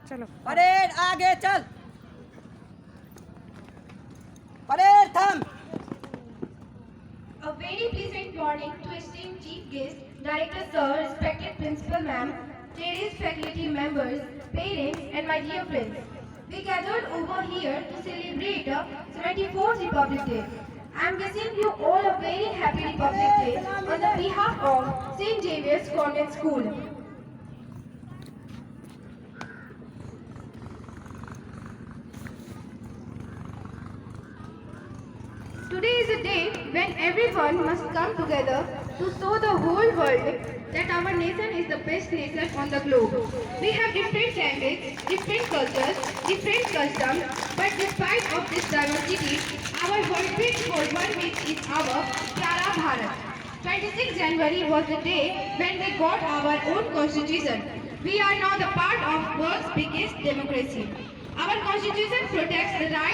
चलो परेड आगे चल। परेड थम। A very pleasant morning to esteemed chief guest, director sir, respected principal ma'am, cherished faculty members, parents and my dear friends. We gathered over here to celebrate the 74th Republic Day. I am wishing you all a very happy Republic Day on the behalf of St. Xavier's Convent School. Today is a day when everyone must come together to show the whole world that our nation is the best nation on the globe. We have different languages, different cultures, different customs, but despite of this diversity, our heartbeat for one beat is our Pyara Bharat. 26 January was the day when we got our own constitution. We are now the part of world's biggest democracy. Our constitution protects the right